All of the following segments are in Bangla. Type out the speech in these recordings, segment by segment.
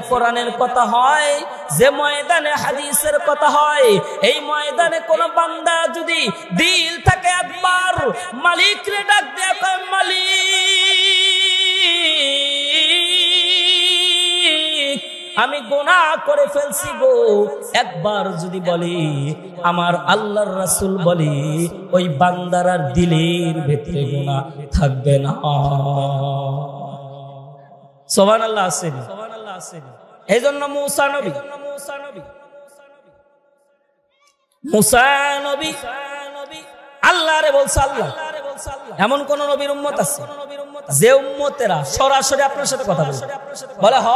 কোরআনের কথা হয়, যে ময়দানে হাদিসের কথা হয়, এই ময়দানে কোন বান্দা যদি দিল থেকে একবার মালিক রে ডাক দেয়, মালিক আমি গুনাহ করে ফেলছি গো, একবার যদি বলি আমার আল্লাহর রাসূল বলে ওই বান্দার আর দিলের ভিতরে গুনাহ থাকবে না। সুবহানাল্লাহ আছে। এইজন্য মুসা নবী আল্লাহরে বলছে, আল্লাহ এমন কোন নবীর উম্মত আছে যে উম্মতেরা সরাসরি আপনার সাথে কথা বলে? বলে হ।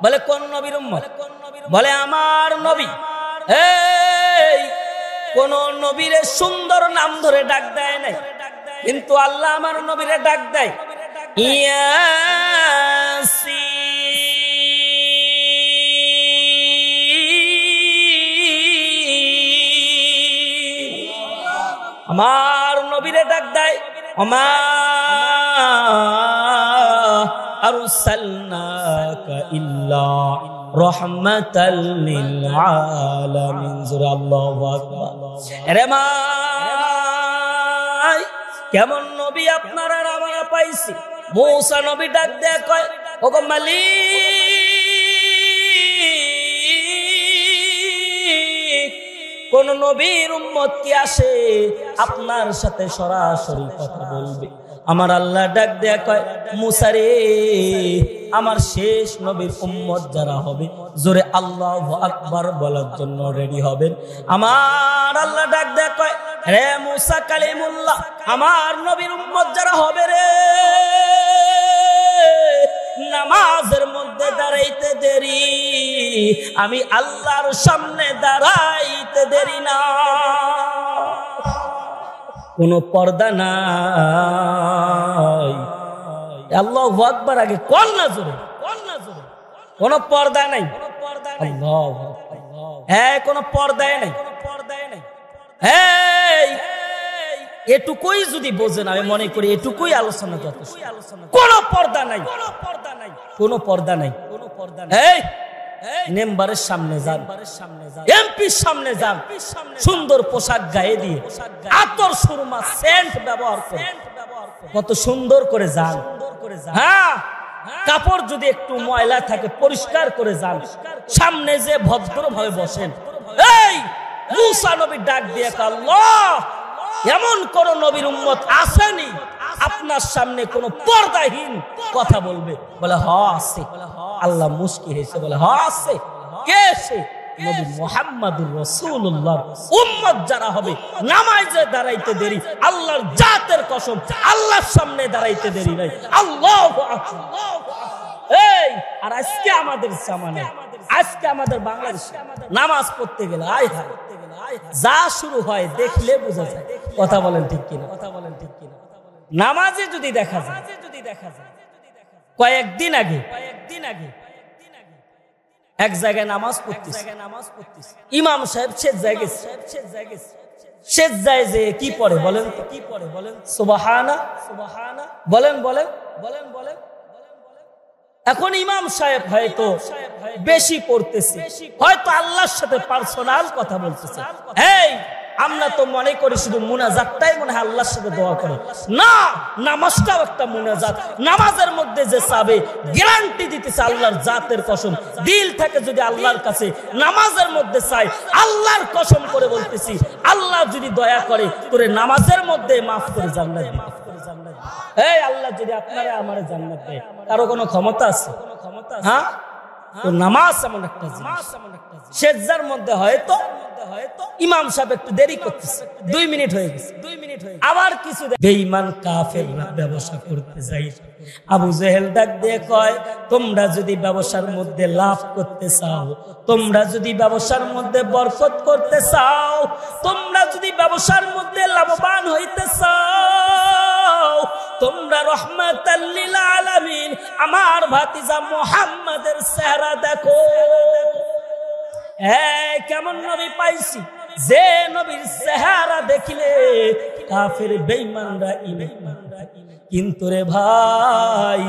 বলে কোন নবীর উম্মত? বলে আমার নবী। এই কোন নবীরে সুন্দর নাম ধরে ডাক দেয় নাই, কিন্তু আল্লাহ আমার নবীরে ডাক দেয় আমার নবীরে ডাক দেয় ওমা আরসালনাকা ইল্লা রাহমাতাল লিল আলামিন। আল্লাহু আকবার। আরে মাই কেমন নবী আপনারা আর আমরা পাইছি। মুসা নবী ডাক দেয় কয় ওগো মালিক, কোন নবীর উম্মত কি আসে আপনার সাথে সরাসরি কথা বলবে? আমার আল্লাহ ডাক দেয়া কয় মুসা রে, আমার শেষ নবীর উম্মত যারা হবে জোরে আল্লাহু আকবার বলার জন্য রেডি হবেন। আমার আল্লাহ ডাক দেয়া কয় রে মুসা কালিমুল্লাহ, আমার নবীর উম্মত যারা হবে রে, নামাজের মধ্যে দাঁড়াইতে দেরি, আমি আল্লাহর সামনে দাঁড়াইতে দেরি না। কোন পর্দা নাই। আল্লাহু আকবার আগে কোন না জোরে, কোন পর্দা নাই। আল্লাহু আকবার। হ্যাঁ কোন পর্দায় নাই। এই এটুকুই যদি বোঝেন, আমি মনে করি এটুকুই আলোচনা যথেষ্ট। কোন পর্দা নাই, কোন পর্দা নাই। এই মেম্বারের সামনে যান, এমপির সামনে যান, সুন্দর পোশাক গায়ে দিয়ে আতর সুরমা সেন্ট ব্যবহার করে কত সুন্দর করে যান। হ্যাঁ কাপড় যদি একটু ময়লা থাকে পরিষ্কার করে যান, সামনে যে ভদ্রভাবে বসেন। এই মুসা নবী ডাক দিয়ে আল্লাহ এমন কোন নবীর উম্মত আসেনি আপনার সামনে কোন পর্দাহীন কথা বলবে? বলে হ আছে। আল্লাহ মুস্কি হেসে বলে হ আছে। কে সে? নবী মুহাম্মদুর রাসূলুল্লাহ উম্মত যারা হবে নামাজে দাঁড়াইতে দেরি, আল্লাহর জাতের কসম আল্লাহর সামনে দাঁড়াইতে দেরি নাই। আল্লাহু আকবার। এই আর আজকে আমাদের জামানে, আজকে আমাদের বাংলাদেশে নামাজ পড়তে গেলে আয় হায় যা শুরু হয় দেখলে বোঝা যায়। কথা বলেন ঠিক কিনা? নামাজে যদি দেখা যায়, কয়েকদিন আগে এক জায়গায় নামাজ পড়তেছে, ইমাম সাহেব শেষ যায় যে কি পড়ে বলেন? সুবহানা বলেন। এখন ইমাম সাহেব হয়তো বেশি পড়তেছে, হয়তো আল্লাহর সাথে পার্সোনাল কথা বলতেছে। এই আমরা তো মনে করি শুধু মুনাজাতটাই মনে হয় আল্লাহর সাথে দোয়া করে, না নামাজটাও একটা মুনাজাত। নামাজের মধ্যে যে চাবে গ্যারান্টি দিতেছে আল্লাহর জাতের কসম, দিল থেকে যদি আল্লাহর কাছে নামাজের মধ্যে চাই, আল্লাহর কসম করে বলতেছি আল্লাহ যদি দয়া করে তোরে নামাজের মধ্যে মাফ করে জান্নাত দিবে। এই আল্লাহ যদি আপনারে আমারে জান্নাত দেয়, কারো কোনো ক্ষমতা আছে? হ্যাঁ তো নামাজ এমন একটা জিনিস, সেজদার মধ্যে হয়তো ইমাম সাহেব একটু দেরি করতেছে, 2 মিনিট হয়ে গেছে, আবার কিছু বেঈমান কাফেররা ব্যবসা করতে যায়। আবু জেহেল ডাক দিয়ে কয় তোমরা যদি ব্যবসার মধ্যে লাভ করতে চাও, তোমরা যদি ব্যবসার মধ্যে বরকত করতে চাও, তোমরা যদি ব্যবসার মধ্যে লাভবান হইতে চাও, তোমরা রহমাতাল লিল আলামিন আমার ভাতিজা মুহাম্মাদের চেহারা দেখো। কেমন নবী পাইছি যে নবীর চেহারা দেখিলে কাফের বেঈমানরা ঈমান। কিন্তু রে ভাই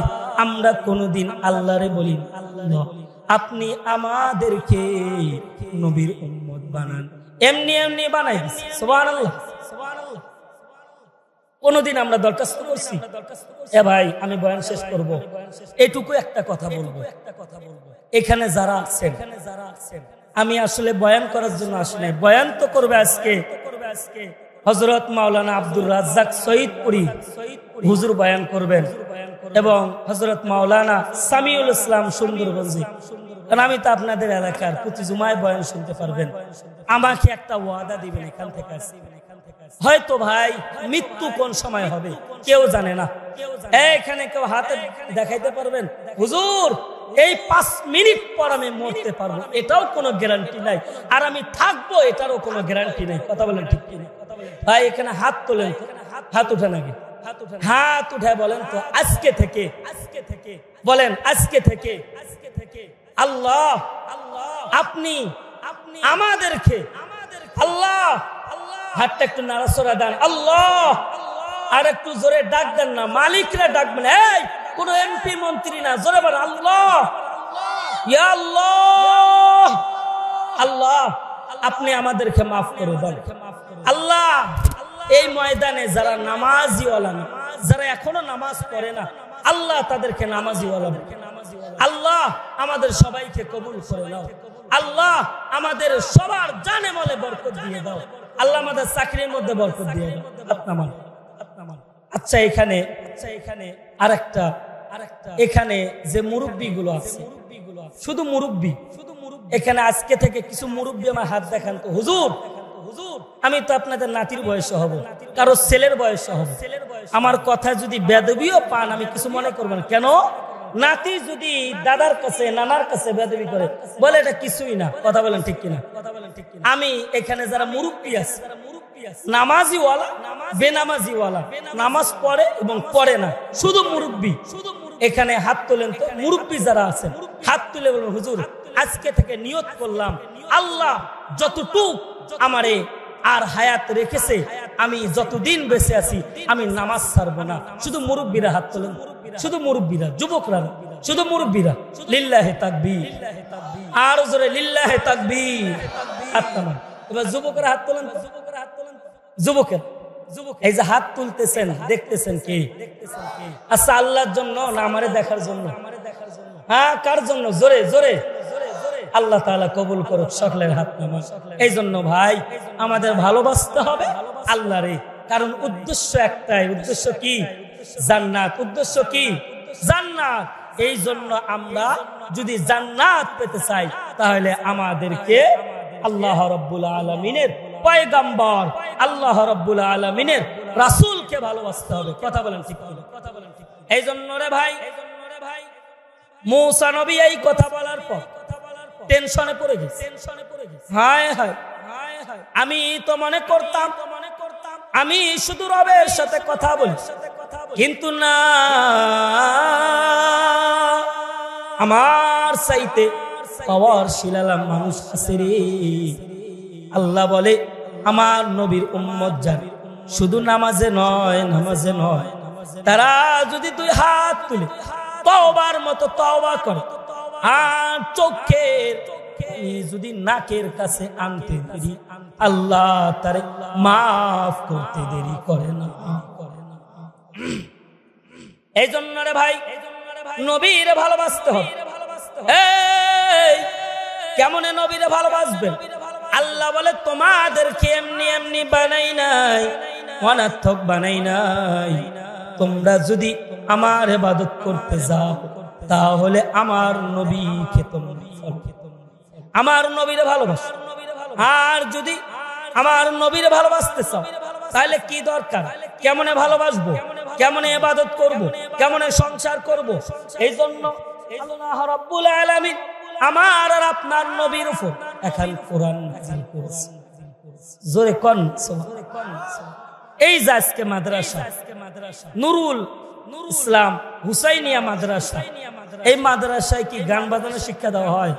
আমরা কোনদিন আল্লাহরে বলি আল্লাহ আপনি আমাদেরকে নবীর উম্মত বানান। এমনি এমনি বানাই দিছি, সুবহানাল্লাহ সুবহানাল্লাহ। কোনদিন আমরা দরখাস্ত করছি এ ভাই আমি বয়ান শেষ করব, এটুকু একটা কথা বলবো। এখানে যারা আছেন, আমি আসলে বয়ান করার জন্য আসি নাই, বয়ান তো করবে আজকে হযরত মাওলানা আব্দুর রাজ্জাক সৈয়দপুরি হুজুর বয়ান করবেন এবং হযরত মাওলানা সামিউল ইসলাম সুন্দরগঞ্জি। কারণ আমি তো আপনাদের এলাকার, প্রতি জুমায় বয়ান শুনতে পারবেন। আমাকে একটা ওয়াদা দিবেন, এখান থেকে আসি। হয়তো ভাই মৃত্যু কোন সময় হবে কেউ জানে না। এখানে কেউ হাতে দেখাইতে পারবেন হুজুর এই 5 মিনিট পর আমি মরতে পারবো, এটাও কোনো গ্যারান্টি নাই। আর আমি থাকবো, এটারও কোনো গ্যারান্টি নেই। কথা বলেন ঠিক কিনা? ভাই এখানে হাত তোলেন তো, হাত উঠে নাকি? হাত উঠায় বলেন তো আজকে থেকে বলেন, আজকে থেকে আল্লাহ আপনি আমাদেরকে, আল্লাহ হাতটা একটু নাড়াচড়া দেন, আল্লাহ আর একটু জোরে ডাক দেন না, মালিকরা ডাকবেন। এই কোন এমপি মন্ত্রী না, জোরে বলেন আল্লাহ, ইয়া আল্লাহ, আল্লাহ আপনি আমাদেরকে মাফ করে দেন। আল্লাহ এই ময়দানে যারা নামাজিওয়ালা না, যারা এখনো নামাজ পড়ে না, আল্লাহ তাদেরকে নামাজিওয়ালা, আল্লাহ আমাদের সবাইকে কবুল করে নাও। আল্লাহ আমাদের সবার জানে মালে বরকত দিয়ে দাও। আল্লাহ আমাদের চাকরির মধ্যে বরকত দিয়ে দাও। আচ্ছা এখানে আরেকটা, এখানে যে মুরব্বী গুলো আছে, শুধু মুরব্বী, এখানে আজকে থেকে কিছু মুরব্বী আমার হাত দেখান তো। হুজুর আমি তো আপনাদের নাতির বয়সে হব, কারো ছেলের বয়সে হব, আমার কথা যদি বেদবিও পান আমি কিছু মনে করবেন। কেন? নাতি যদি দাদার কাছে নানার কাছে বেদবি করে বলে এটা কিছুই না। কথা বলেন ঠিক কিনা? আমি এখানে যারা মুরব্বী আছে, নামাজিওয়ালা বেনামাজিওয়ালা, নামাজ পড়ে এবং পড়ে না, শুধু মুরব্বী, এখানে হাত তোলেন তো। মুরব্বী যারা আছেন হাত তুলে বলুন হুজুর আজকে থেকে নিয়ত করলাম আল্লাহ যতটুক আমারে আর হায়াত রেখেছে, আমি যতদিন বেঁচে আছি আমি নামাজ ছাড়বো না। শুধু মুরব্বীরা হাত তোলেন, শুধু মুরব্বীরা, যুবকরা শুধু মুরব্বীরা। লিল্লাহে তাকবীর, আর জোরে লিল্লাহে তাকবীর। এবার যুবকরা হাত তোলেন, যুবকের এই যে হাত তুলতেছেন দেখতেছেন কি? আচ্ছা আল্লাহর জন্য না আমারে দেখার জন্য? হ্যাঁ কার জন্য? জোরে জোরে আল্লাহ তাআলা কবুল করুক সকলের হাত নামান। এই জন্য ভাই আমাদের ভালোবাসতে হবে আল্লাহরে, কারণ উদ্দেশ্য একটাই। উদ্দেশ্য কি? জান্নাত। উদ্দেশ্য কি? জান্নাত। এই জন্য আমরা যদি জান্নাত পেতে চাই তাহলে আমাদেরকে আল্লাহ রাব্বুল আলামিনের পয়গম্বর, আল্লাহ রাব্বুল আলামিনের রাসূলকে ভালোবাসতে হবে। কথা বলেন ঠিক কিনা? এই জন্য রে ভাই মূসা নবী এই কথা বলার পর টেনশনে পড়ে গেছে। হায় হায় আমি তো মনে করতাম আমি শুধু রবের সাথে কথা বলি, কিন্তু না, আমার চাইতে পাওয়ার শিলালাম মানুষ আছে রে। আল্লাহ বলে আমার নবীর উম্মত যাবে শুধু নামাজে নয়, নামাজে নয়, তারা যদি 2 হাত তুলে তওবার মতো তওবা করে আর চোখের যদি নাকের কাছে আনতে দেরি, আল্লাহ তারে মাফ করতে দেরি করে না। এই জন্য রে ভাই নবীরে ভালোবাসতে হবে। কেমনে নবীরে ভালোবাসবেন? আল্লাহ বলে তোমাদেরকে এমনি এমনি বানাই নাই, অনার্থক বানাই নাই। তোমরা যদি আমার ইবাদত করতে যাও তাহলে আমার নবীকে তোমরা আমার নবীরে ভালোবাসো। আর যদি আমার নবীরে ভালোবাসতে চাও তাহলে কি দরকার? কেমনে ভালোবাসবো, কেমনে ইবাদত করব, কেমনে সংসার করব? এই জন্য আল্লাহ রাব্বুল আলামিন আমার আর আপনার নবীর উপর এখন কোরআন নাযিল করেছে। জোরে কোন সুবহানাল্লাহ। এই যে আজকে মাদ্রাসা নুরুল ইসলাম হুসাইনিয়া মাদ্রাসা, এই মাদ্রাসায় কি গান বাজানো শিক্ষা দেওয়া হয়?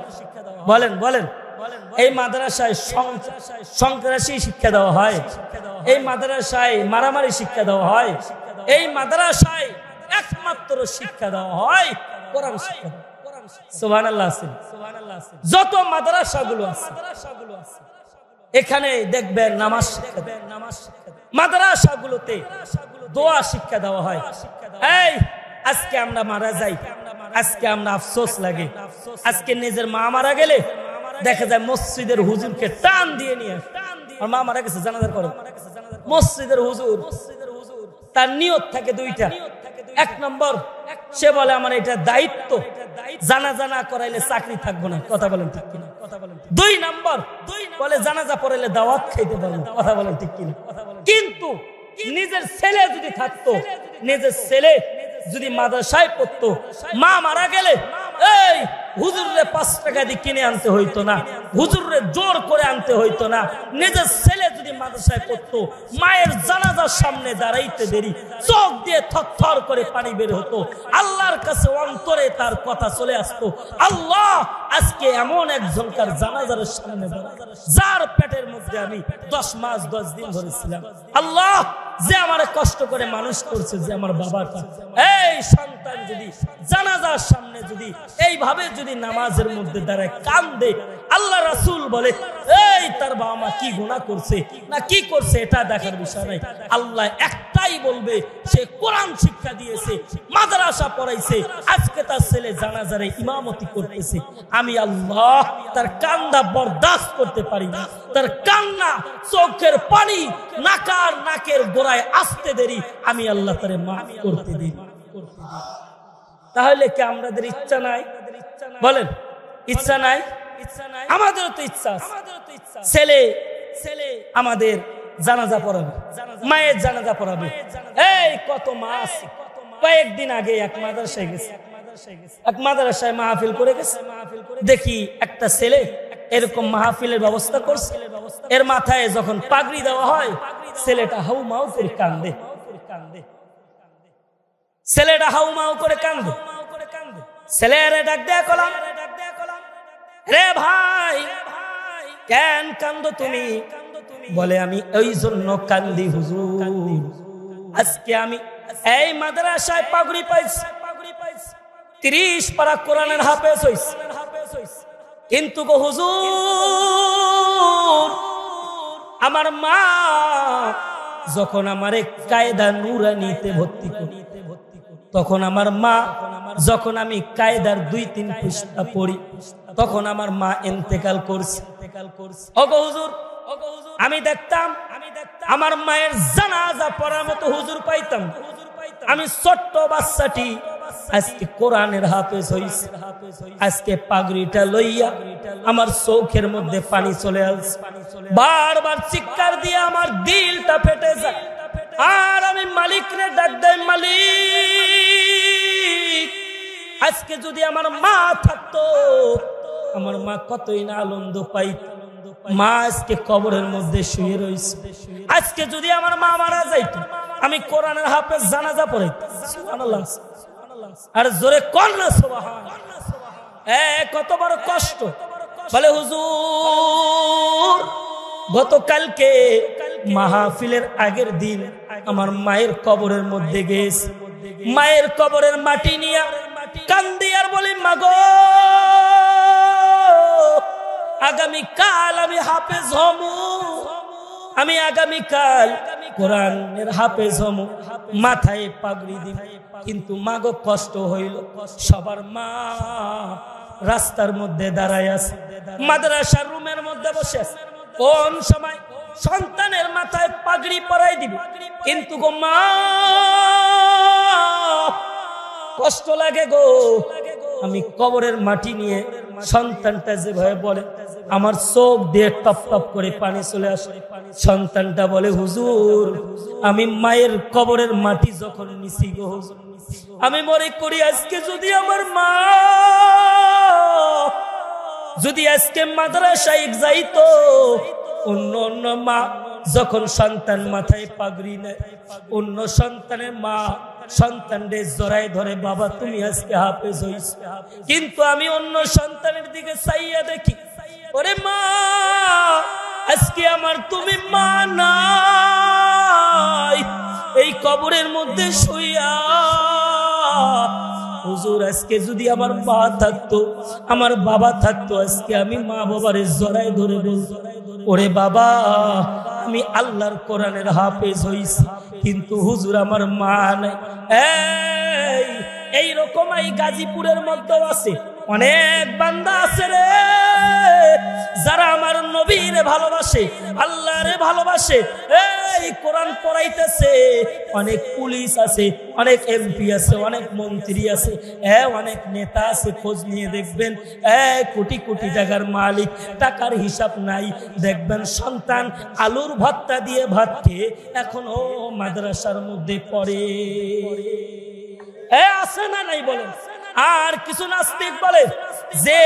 বলেন বলেন। এই মাদ্রাসায় সন্ত্রাসী শিক্ষা দেওয়া হয়? এই মাদ্রাসায় মারামারি শিক্ষা দেওয়া হয়? এই মাদ্রাসায় একমাত্র শিক্ষা দেওয়া হয় কোরআন শিক্ষা। সুবহানাল্লাহ আছে। যত মাদ্রাসাগুলো আছে এখানে দেখবেন নামাজ শিক্ষা দেয়, মাদ্রাসাগুলোতে দোয়া শিক্ষা দেওয়া হয়। এই আজকে আমরা মারা যাই, আজকে আমরা আফসোস লাগে, আজকে নিজের মা মারা গেলে দেখা যায় মসজিদের হুজুরকে টান দিয়ে নিয়ে, আর মা মারা গেছে জানাজার পরে মসজিদের হুজুর তার নিয়ত থাকে দুইটা। এক নম্বর সে বলে আমার এটা দায়িত্ব, জানাজা না করাইলে চাকরি থাকবো না, কথা বলেন ঠিক কিনা? দুই নম্বর বলে জানাজা পড়াইলে দাওয়াত খাইতে পারবো, কথা বলেন ঠিক কিনা? কিন্তু নিজের ছেলে যদি থাকতো, নিজের ছেলে যদি মাদ্রাসায় পড়তো, মা মারা গেলে এই হুজুরে 5 টাকা দিয়ে কিনে আনতে হইতো না, হুজুরে জোর করে আনতে হইতো না। নিজের ছেলে যদি মাদ্রাসায় পড়তো, মায়ের জানাজার সামনে দাঁড়াইতে দেরি, চোখ দিয়ে থরথর করে পানি বের হতো, আল্লাহর কাছে অন্তরে তার কথা চলে আসতো, আল্লাহ আজকে এমন একজনকার জানাজার সামনে যার পেটের মধ্যে আমি 10 মাস 10 দিন ধরেছিলাম, আল্লাহ যে আমার কষ্ট করে মানুষ করছে, যে আমার বাবাটা, এই সন্তান যদি জানাজার সামনে যদি এইভাবে যদি নামাজের মধ্যে দাঁড়ায় কান্দে, আল্লাহ রাসূল বলে এই তার বাবা মা কি গুনাহ করছে না কি করছে এটা দেখার বিষয় নাই, আল্লাহ একটাই বলবে সে কোরআন শিক্ষা দিয়েছে, মাদ্রাসা পড়াইছে, আজকে তার ছেলে জানাজারে ইমামতি করতেছে, আমি আল্লাহ তার কান্না বরদাস্ত করতে পারি না, তার কান্না চোখের পানি নাকের গোড়ায় আসতে দেরি, আমি আল্লাহ তারে মাফ করতে দিই। তাহলে কি আমাদের ইচ্ছা নাই? বলেন ইচ্ছা নাই? আমাদেরও তো ইচ্ছা আছে, ছেলে আমাদের জানাজা পড়াবে, মায়ের জানাজা পড়াবে। এই কত মা আছে, কয়েকদিন আগে এক মাদ্রাসায় গেছে, এক মাদ্রাসায় মাহফিল করে গেছে, দেখি একটা ছেলে এরকম মাহফিলের ব্যবস্থা করছে, এর মাথায় যখন পাগড়ি দেওয়া হয় ছেলেটা হাউ মাউ করে কান্দে, ছেলেটা হাউ মাউ করে কান্দে। ছেলেরে ডাক দেয়া কলাম, রে ভাই কেন কান্দো তুমি? বলে আমি ওই জন্য কান্দি হুজুর, আজকে আমি এই মাদ্রাসায় পাগড়ি পাইছি, 30 পারা কোরআনের হাফেজ হইছি, কিন্তু গো হুজুর আমার মা যখন আমারে কায়দা নুরানিতে ভর্তি করি, তখন আমার মা যখন আমি কায়দার 2-3 পৃষ্ঠা পড়ি, তখন আমার মা ইন্তেকাল করছে। ওগো হুজুর আমি দেখতাম আমার মায়ের জানাজা পড়ার মতো হুজুর পাইতাম, আমি ছোট্ট বাচ্চাটি আজকে কোরআনের হাফেজ হইছে, আজকে পাগড়িটা লইয়া আমার চোখের মধ্যে পানি চলে আসছে, বারবার চিৎকার দিয়ে আমার দিলটা ফেটে যায়, আর আমি মালিকরে ডাক দেই, মালিক আজকে যদি আমার মা থাকতো, আমার মা কতই না আনন্দ পাইত, মা আজকে কবরের মধ্যে শুয়ে রয়েছে, আজকে যদি আমার মা মারা যাইত আমি কোরআনের হাফেজ জানাজা পড়াইতাম, সুবহানাল্লাহ, আর জোরে কর না সুবহান। কত বড় কষ্ট। বলে হুজুর গতকালকে মাহফিলের আগের দিন আমার মায়ের কবরের মধ্যে গেছে, মায়ের কবরের মাটি নিয়ে কান্দি আর বলি মাগো আগামীকাল আমি হাফেজ হমু, আমি আগামীকাল কোরআনের হাফেজ হমু, মাথায় পাগড়ি দিব, কিন্তু মাগো কষ্ট হইল, সবার মা রাস্তার মধ্যে দাঁড়ায় আছে, মাদ্রাসার রুমের মধ্যে বসে আছে, কোন সময় সন্তানের মাথায় পাগড়ি পরাই দিব, কিন্তু গো মা কষ্ট লাগে গো। আমি কবরের মাটি নিয়ে সন্তানটা যেভাবে বলে আমার চোখ দিয়ে টপ টপ করে পানি চলে আসে, সন্তানটা বলে হুজুর আমি মায়ের কবরের মাটি যখন নিছি গো হুজুর, আমি মনে করি আজকে যদি আমার মা যদি আজকে মাদ্রাসায় যাইতো, অন্য অন্য মা যখন সন্তান মাথায় পাগড়ি নেয়, অন্য সন্তানের মা সন্তানদের জড়ায় ধরে বাবা তুমি আজকে হাফেজ হইছ, কিন্তু আমি অন্য সন্তানের দিকে চাইয়া দেখি, ওরে মা আজকে আমার তুমি মা নাই, এই কবরের মধ্যে শুইয়া হুজুর আজকে যদি আমার মা থাকতো, আমার বাবা থাকতো, আজকে আমি মা বাবার জড়ায় ধরে বলতো, ওরে বাবা আমি আল্লাহর কোরআনের হাফেজ হইছি, কিন্তু হুজুর আমার মা নাই। এই রকম এই গাজীপুরের মধ্যেও আছে অনেক বান্দা আছে রে, যারা আমার নবীরে ভালোবাসে, আল্লাহরে ভালোবাসে, এই কোরআন পড়াইতেছে। অনেক পুলিশ আছে, অনেক এমপি আছে, অনেক মন্ত্রী আছে, অনেক নেতা আছে, খোঁজ নিয়ে দেখবেন কোটি কোটি টাকার মালিক, টাকার হিসাব নাই। দেখবেন সন্তান আলুর ভর্তা দিয়ে ভাত খেয়ে এখনো মাদ্রাসার মধ্যে পড়ে। আছে না নাই বলেন? আর কিছু নাস্তিক বলে যে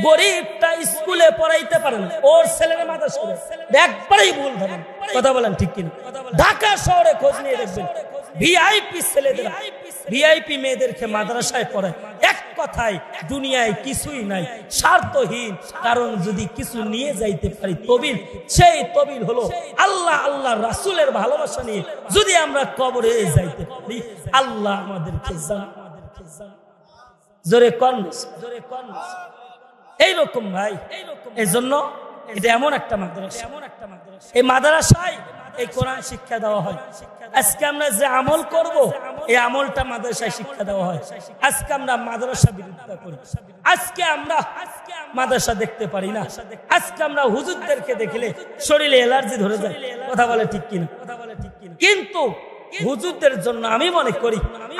গরিবটা স্কুলে পড়াইতে পারেন, ওর ছেলের মাদ্রাসা, একবারেই ভুল ধরেন। কথা বলেন ঠিক কিনা? ঢাকা শহরে খোঁজ নিয়ে দেখবেন ভিআইপি ছেলেদের, ভিআইপি মেয়েদেরকে মাদ্রাসায় পড়ায়। এক কথায় দুনিয়ায় কিছুই নাই, স্বার্থহীন। কারণ যদি কিছু নিয়ে যাইতে পারি তবিল, সেই তবিল হলো আল্লাহ আল্লাহ রাসূলের ভালোবাসা নিয়ে যদি আমরা কবরে যাইতে পারি, আল্লাহ আমাদেরকে জোরে কন, জোরে কন। এইরকম ভাই, এই জন্য এটা এমন একটা মাদ্রাসা, এই মাদ্রাসায় এই কোরআন শিক্ষা দেওয়া হয়। আজকে আমরা যে আমল করব, এই আমলটা মাদ্রাসায় শিক্ষা দেওয়া হয়। আজকে আমরা মাদ্রাসা বিরোধিতা করি, আজকে আমরা মাদ্রাসা দেখতে পারি না, আজকে আমরা হুজুরদেরকে দেখলে শরীরে অ্যালার্জি ধরে যায়। কথা বলে ঠিক কিনা? কিন্তু হুজুরদের জন্য আমি মনে করি,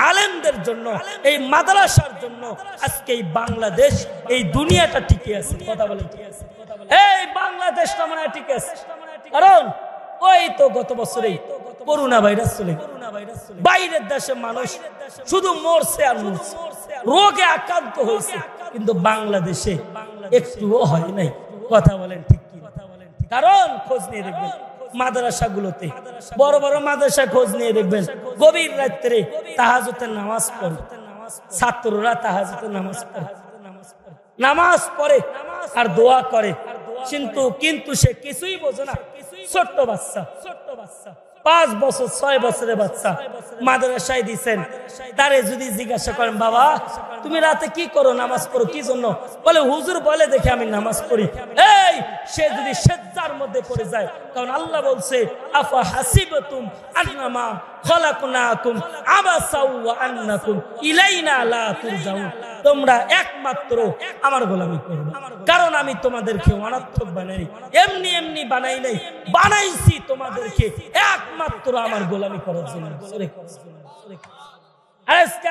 আলেমদের জন্য, এই মাদ্রাসার জন্য আজকে এই বাংলাদেশ, এই দুনিয়াটা টিকে আছে। কথা বলে ঠিক আছে? এই বাংলাদেশটা মনে হয় টিকে আছে, কারণ ওই তো গত বছরেই করোনা ভাইরাস চলে, বাইরের দেশে মানুষ শুধু মরছে আর মরছে, রোগে আক্রান্ত হয়েছে, কিন্তু বাংলাদেশে একটুও হয় নাই। কথা বলেন ঠিক কি? কারণ খোঁজ নিয়ে দেখবেন মাদ্রাসাগুলোতে, বড় বড় মাদ্রাসা খোঁজ নিয়ে দেখবেন গভীর রাত্রে তাহাজ্জুদের নামাজ পড়ে, ছাত্ররা তাহাজ্জুদের নামাজ পড়ে আর দোয়া করে, কিন্তু সে কিছুই বোঝে না। ছোট্ট বাচ্চা, 5 বছর 6 বছরের বাচ্চা মাদ্রাসায় দিচ্ছেন, তারে যদি জিজ্ঞাসা করেন বাবা তুমি রাতে কি করো, নামাজ পড়ো কি জন্য, বলে হুজুর বলে দেখে আমি নামাজ পড়ি। এই সে যদি সেজদার মধ্যে পড়ে যায়, কারণ আল্লাহ বলছে আফা হাসিবতুম আন্নামা খলাকনাকুম আবাসা ওয়া আন্নাকুম ইলাইনা লা তুরজাউন, তোমরা একমাত্র আমার গোলামি করবে, কারণ আমি তোমাদেরকে অনর্থক বানাই, এমনি এমনি বানাই নাই, বানাইছি তোমাদেরকে একমাত্র আমার গোলামি করার জন্য। আজকে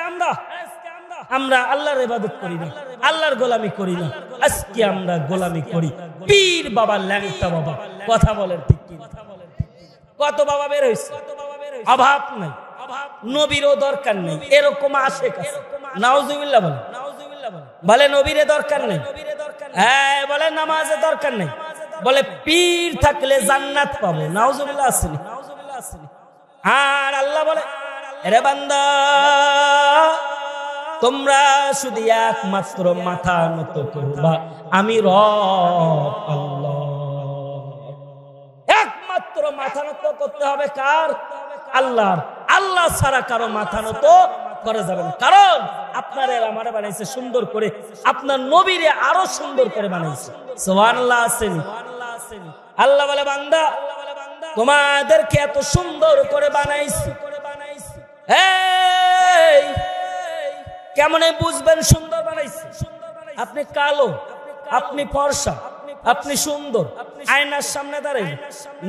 আমরা আল্লাহর ইবাদত করি না, আল্লাহর গোলামি করি না, আজকে আমরা গোলামি করি পীর বাবা, ল্যাংটা বাবা। কথা বলেন ঠিক কি? কত বাবা বের হয়েছে, অভাব নাই, নবীরও দরকার নেই, এরকম আশেক আছে। নাউজুবিল্লাহ বলে, বলে নবীরে দরকার নেই, হ্যাঁ বলে নামাজে দরকার নেই, বলে পীর থাকলে জান্নাত পাবো। নাউজুবিল্লাহ আসেনি? আর আল্লাহ বলে রে বান্দা তোমরা শুধু একমাত্র মাথা নত করবা, আমি রব আল্লাহ। একমাত্র মাথা নত করতে হবে কার? আল্লাহর। আল্লাহ ছাড়া কারো মাথা নত করা যাবে না, কারণ আপনার আমারে বানাইছে সুন্দর করে, আপনার নবীরে আরো সুন্দর করে বানাইছে। সুবহানাল্লাহ আসেনি? আল্লাহ বলে বান্দা তোমাদেরকে এত সুন্দর করে বানাইছি, এই কেমনে বুঝবেন সুন্দর বানাইছি? আপনি কালো, আপনি ফর্সা, আপনি সুন্দর, আয়নার সামনে দাঁড়াই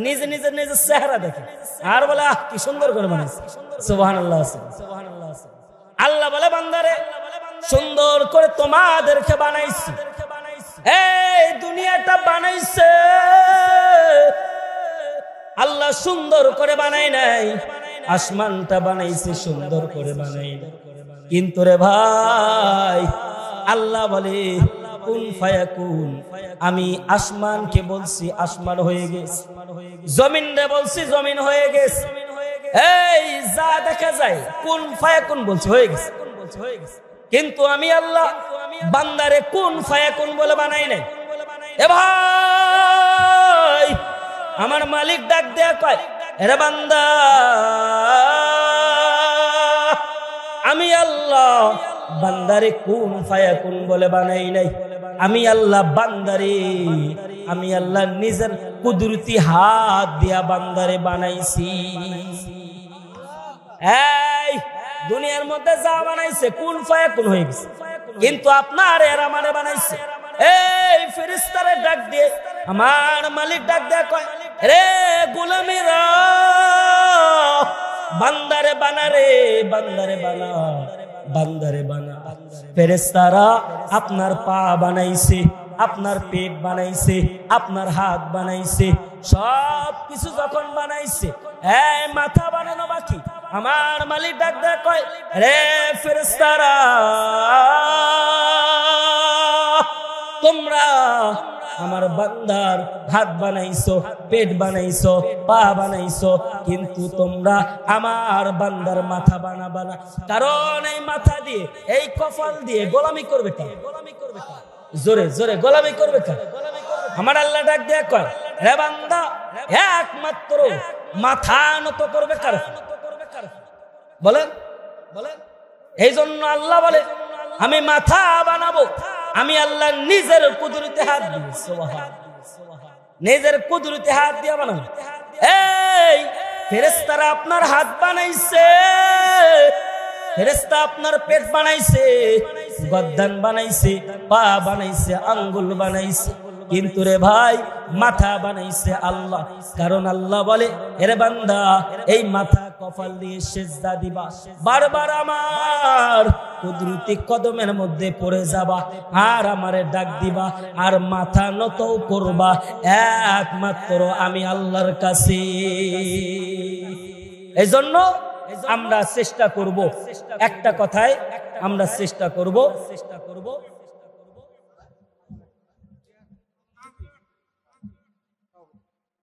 নিজে নিজে নিজের চেহারা দেখে আর বলে আহ কি সুন্দর করে বানাইছি। সুবহানাল্লাহ। আল্লাহ বলে বান্দারে সুন্দর করে তোমাদেরকে বানাইছি, এই দুনিয়াটা বানাইছে আল্লাহ সুন্দর করে বানাই নাই, আসমানটা বানাইছে সুন্দর করে বানাই নাই। কিন্তু রে ভাই আল্লাহ বলে কুন ফায়াকুন, আমি আসমানকে বলছি আসমান হয়ে গেছে, জমিন রে বলছি জমিন হয়ে গেছে। এই যা দেখা যায় কুন ফায়াকুন বলছি হয়ে গেছে, কিন্তু আমি আল্লাহ বান্দারে কুন ফায়াকুন বলে বানাই নাই। এ ভাই আমার মালিক ডাক দেয়া কয় এরে বান্দা আমি আল্লাহ বান্দারে কুন ফায়াকুন বলে বানাই নাই। আমি আল্লাহ বান্দারে, আমি আল্লাহ নিজের কুদরতি হাত দিয়া বান্দারে বানাইছি। এই দুনিয়ার মধ্যে যা বানাইছে কুন ফায়াকুন হয়ে গেছে, কিন্তু আপনার এরা মানে বানাইছে। এই ফেরেশতারে ডাক দিয়ে আমার মালিক ডাক দেয়া কয়, রে গোলামেরা বান্দারে বানা রে, বান্দারে বানা, বান্দারে বানা। ফেরেশতারা আপনার পা বানাইছে, আপনার পেট বানাইছে, আপনার হাত বানাইছে, সব কিছু যখন বানাইছে, এই মাথা বানানো বাকি। আমার মালিক ডাক দেয়া কয়, রে ফেরেশতারা তোমরা আমার বান্দার হাত বানাইছো, পেট বানাইছো, পা বানাইছো, কিন্তু তোমরা আমার বান্দার মাথা বানাবা না। কারণ এই মাথা দিয়ে, এই কপাল দিয়ে গোলামি করবে কার? জোরে জোরে গোলামি করবে কার? আমার আল্লাহ ডাক দেয়া কয়, হে বান্দা একমাত্র মাথা নত করবে কার? বলেন বলেন। এই জন্য আল্লাহ বলে আমি মাথা বানাবো, আমি আল্লাহ নিজের কুদরতে হাত দিয়ে, নিজের কুদরতে হাত দিয়ে বানাবো। এই ফেরেশতারা আপনার হাত বানাইছে, ফেরেশতা আপনার পেট বানাইছে, গর্দান বানাইছে, পা বানাইছে, আঙ্গুল বানাইছে, কিন্তু রে ভাই মাথা বানাইছে আল্লাহ। কারণ আল্লাহ বলে, এরে বান্দা এই মাথা কপাল দিয়ে সিজদা দিবা, বারবার আমার কুদরতি কদমের মধ্যে পড়ে যাবা, আর আমারে ডাক দিবা, আর মাথা নত করবা একমাত্র আমি আল্লাহর কাছে। এই জন্য আমরা চেষ্টা করব, একটা কথায় আমরা চেষ্টা করব